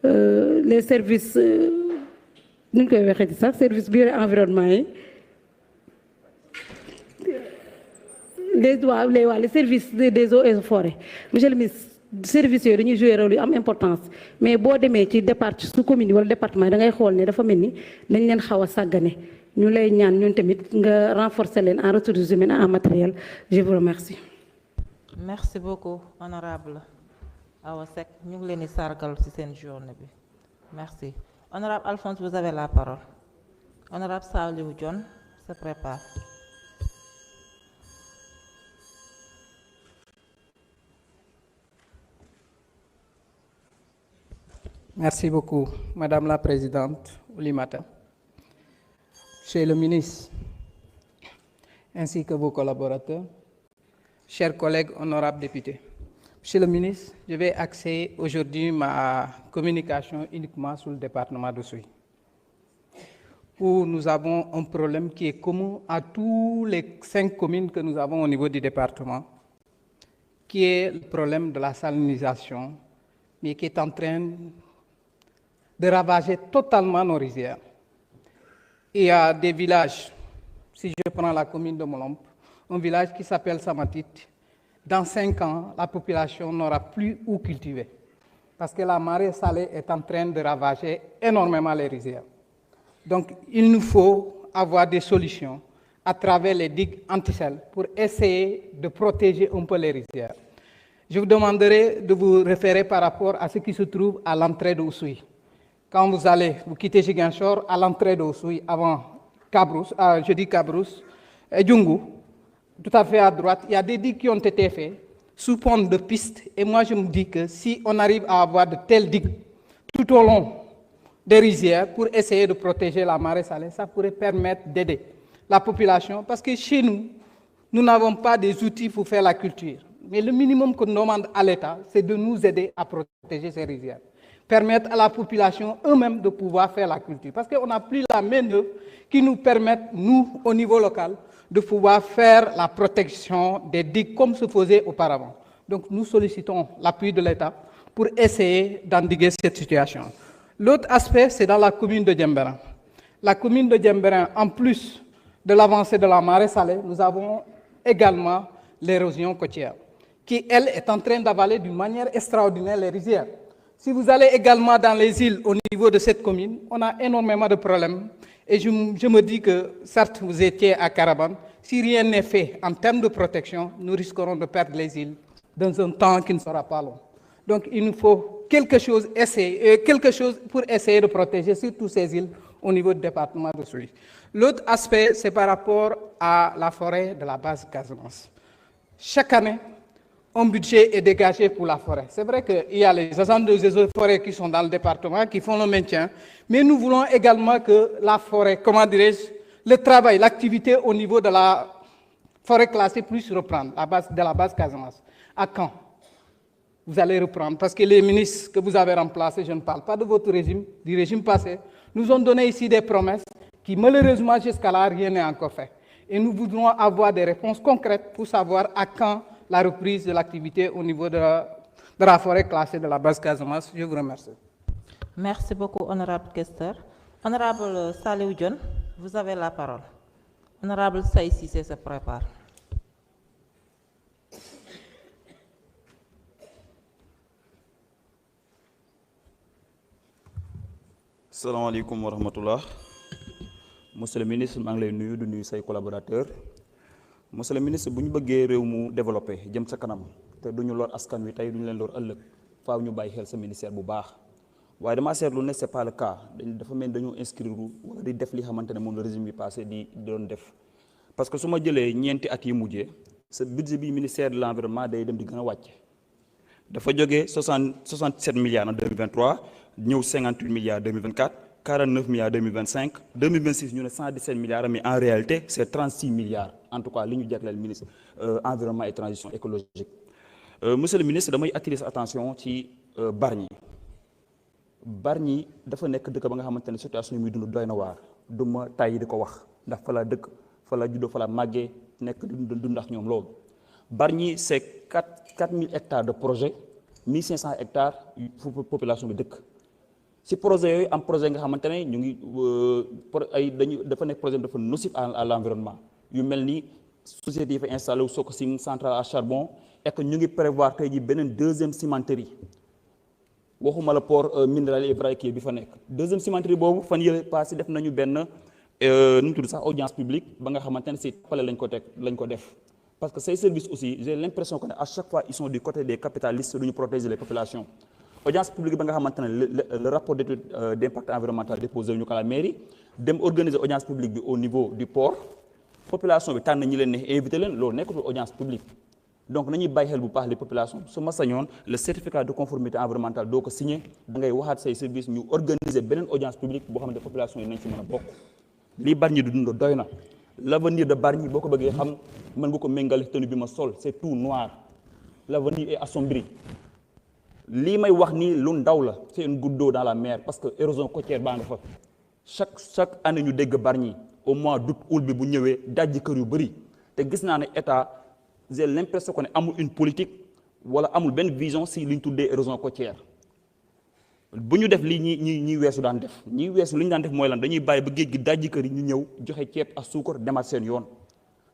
les services nu ñu koy waxee ci sax service bi yore environnement yi les services des eaux et forêts monsieur le ministre services yooyu dañuy jouer rôle yu am importance mais boo demee ci su commune yi wala département yi da ngay xool ne dafa mel ni dañ leen xaw a sàggane ñu lay ñaan ñun tamit nga renforcer leen en ressources humaines en matériel je vous remercie. Merci beaucoup honorable Awa Seck ñu ngi leen di sargal ci seen journée bi merci honorable Alphonse vous avez la parole honorable Saliou Dione se prépare. Merci beaucoup, Madame la Présidente Oulimata. Monsieur le ministre, ainsi que vos collaborateurs, chers collègues honorables députés. Monsieur le ministre, je vais axer aujourd'hui ma communication uniquement sur le département d'Oussouye, où nous avons un problème qui est commun à tous les 5 communes que nous avons au niveau du département, qui est le problème de la salinisation, mais qui est en train de ravager totalement nos rizières. Il y a des villages, si je prends la commune de Molombe, un village qui s'appelle Samatit. Dans 5 ans, la population n'aura plus où cultiver, parce que la marée salée est en train de ravager énormément les rizières. Donc, il nous faut avoir des solutions à travers les digues anti-sel pour essayer de protéger un peu les rizières. Je vous demanderai de vous référer par rapport à ce qui se trouve à l'entrée de Oussouye. Quand vous quittez Ziguinchor, à l'entrée de Oussouye, avant Cabrousse, je dis Cabrousse, et Djungu, tout à fait à droite, il y a des digues qui ont été faits sous forme de pistes. Et moi, je me dis que si on arrive à avoir de telles digues tout au long des rizières pour essayer de protéger la marée salée, ça pourrait permettre d'aider la population. Parce que chez nous, nous n'avons pas des outils pour faire la culture. Mais le minimum que nous demande à l'État, c'est de nous aider à protéger ces rizières. Permettre à la population eux-mêmes de pouvoir faire la culture. Parce qu'on n'a plus la main-d'œuvre qui nous permette, nous, au niveau local, de pouvoir faire la protection des digues comme se faisait auparavant. Donc nous sollicitons l'appui de l'État pour essayer d'endiguer cette situation. L'autre aspect, c'est dans la commune de Djembérin. La commune de Djembérin, en plus de l'avancée de la marée salée, nous avons également l'érosion côtière, qui, elle, est en train d'avaler d'une manière extraordinaire les rizières. Si vous allez également dans les îles au niveau de cette commune, on a énormément de problèmes. Et je me dis que, certes, vous étiez à Carabane, si rien n'est fait en termes de protection, nous risquerons de perdre les îles dans un temps qui ne sera pas long. Donc il nous faut quelque chose pour essayer de protéger surtout ces îles au niveau du département de Oussouye. L'autre aspect, c'est par rapport à la forêt de la base Casamance. Chaque année, un budget est dégagé pour la forêt. C'est vrai qu'il y a les agents des eaux et forêts qui sont dans le département, qui font le maintien, mais nous voulons également que la forêt, comment dirais-je, le travail, l'activité au niveau de la forêt classée puisse reprendre, de la base Casamance. À quand vous allez reprendre? Parce que les ministres que vous avez remplacés, je ne parle pas de votre régime, du régime passé, nous ont donné ici des promesses qui, malheureusement, jusqu'à là, rien n'est encore fait. Et nous voudrons avoir des réponses concrètes pour savoir à quand la reprise de l'activité au niveau de la forêt classée de la base Casamance. Je vous remercie. Merci beaucoup, honorable questeur. Honorable Saliou Dione, vous avez la parole. Honorable Saïd Cissé se prépare. Assalamu alaikum wa rahmatullah. Monsieur le ministre, je suis nuyu di nuyu say collaborateurs. Monsieur le ministre, bu ñu bëggee réew mu développé jëm sa kanam te duñu lor askan wi tey duñu leen lor ëllëg faaw ñu bàyyi xel sa ministère bu baax waaye dama seetlu ne c'est pas le cas dafa mel dañoo inscrire wala di def li xamante ne moom le régime bi passé di doon def parce que su ma jëlee ñeenti at yi mujjee sa budget bi ministère de l'environnement day dem di gën a wàcc dafa jógee 67 milliards en 2023 ñëw 58 milliards 2024 49 milliards 2025 2026 ñu ne 117 milliards mais en réalité c'est 36 milliards en tout cas li ñu jagleel ministre environnement et transition écologique monsieur le ministre damay attirer sa attention ci Bargny dafa nekk dëkk ba nga xamante ne situation yi muy dund doy na waar du ma tàyyi di ko wax ndax fa la dëkk fa la juddoo fa la màggee nekk di dund ak ñoom loolu Bargny c'est 4000 hectares de projet 1500 hectares fu population bi dëkk si projet yooyu am projet nga xamante ne ñu ngi dafa nekk projet dafa nocif à l'environnement yu mel ni société yi fa installé wu Sococim centrale à charbon et que ñu ngi prévoir tey ji beneen deuxième cimenterie waxuma la port minéral et vraquier bi fa nekk deuxième cimenterie boobu fan yële passé def nañu benn nu mu tudd sax audience publique ba nga xamante ne si pale lañ ko def parce que ces services aussi j'ai l'impression que à chaque fois ils sont du côté des capitalistes duñu protéger les populations audience publique ba nga xamante ne le rapport d'étude d'impact environnemental déposé ñu ko à la mairie dem organiser audience publique bi au niveau du port population bi tànn ñi leen ne invité leen loolu nekkatul audience publique donc nañuy bàyyi xel bu baax les populations su ma sañoon le certificat de conformité environnementale doo ko signé da ngay waxaat say service ñu organiser beneen audience publique boo xamante population yi nañ ci mën a bokk lii Bargny di dund doy na l'avenir de Bargny boo ko bëggee xam mën nga ko méngale tenue bi ma sol c'est tout noir l'avenir est assombri lii may wax nii lu ndaw la c'est une goutte d'eau dans la mer parce que érosion côtière baa nga fa chaque année ñu dégg Bargny au mois d'août bi bu ñëwee dajji kër yu bëri te gis naa ne état j'ai l'impression que ne amul une politique wala amul benn vision si li ñu tuddee érosion côtière bu ñu def lii ñi weesu daan def ñi weesu li ñu daan def mooy lan dañuy bàyyi ba géej gi dajji kër yi ñu ñëw joxe ceeb ak suukar demaat seen yoon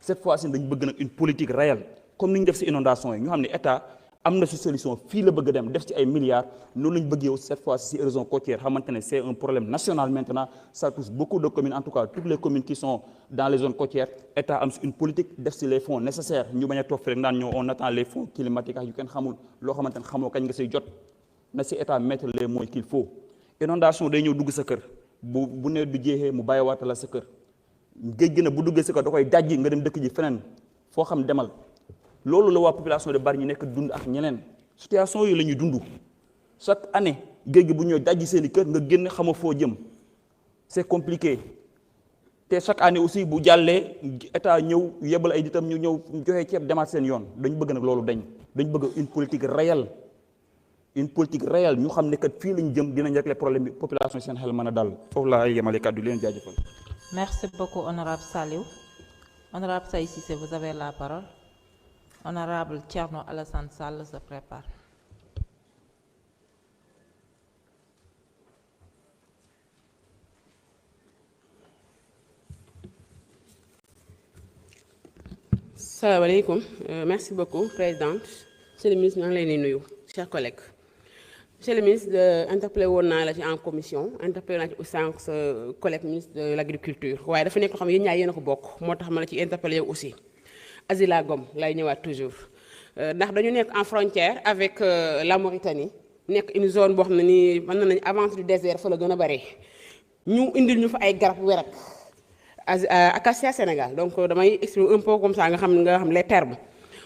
cette fois-ci dañu bëgg nag une politique réelle comme ni ñu def si inondation yi ñu xam ne état am na si solution fii la bëgg a dem def ci ay milliards noonu la ñu bëgg yow cette fois-ci si érosion côtière xamante ne c'est un problème national maintenant ça touche beaucoup de communes en tout cas toutes les communes qui sont dans les zones côtières état am si une politique def si les fonds nécessaires ñu bañ a toog fi rek naan ñoo on attend les fonds climatiques ak yu kenn xamul loo xamante ne xamoo kañ nga say jot na si état mettre les moyens qu'il faut inondation day ñëw dugg sa kër bu nawet bi jeexee mu bàyyiwaat la sa kër géej gi na bu duggee sa kër da koy dajji nga dem dëkk ji feneen foo xam demal loolu la waa population de Bargny nekk dund ak ñeneen situation yooyu la ñuy dund chaque année géej gi bu ñëw dajji seen i kër nga génn xama foo jëm c'est compliqué te chaque année aussi bu jàllee état ñëw yebal ay ditam ñu ñëw joxe ceeb demaat seen yoon dañu bëgg nag loolu dañ bëgg une politique réelle ñu xam ne kat fii lañu jëm dinañ régler problème bi population seen xel mën a dal foofu laa yemale kàddu leen jaajëfal. Merci beaucoup honorable Saliou. Honorable Saï Cissé, vous avez la parole. Honorable Thierno Alassane Sall se prépare. Salaamaaleykum, merci beaucoup présidente. Monsieur le ministre, maa ngi leen di nuyu chers collègues. Monsieur le ministre, interpellé woon naa la ci en commission interpellé naa ci sànq sa collègue ministre de l'agriculture waaye dafa nekk loo xam ne yéen ñaar yéen a ko bokk moo tax ma la ci interpellé yow aussi. Azila Gom lay ñëwaat toujours ndax dañu nekk en frontière avec la Mauritanie nekk une zone boo xam ne nii mën nañu avance du désert fa la gën a bare ñu indil ñu fa ay garab werak Acacia Sénégal donc damay expliquer un peu comme ça nga xam les termes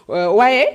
waaye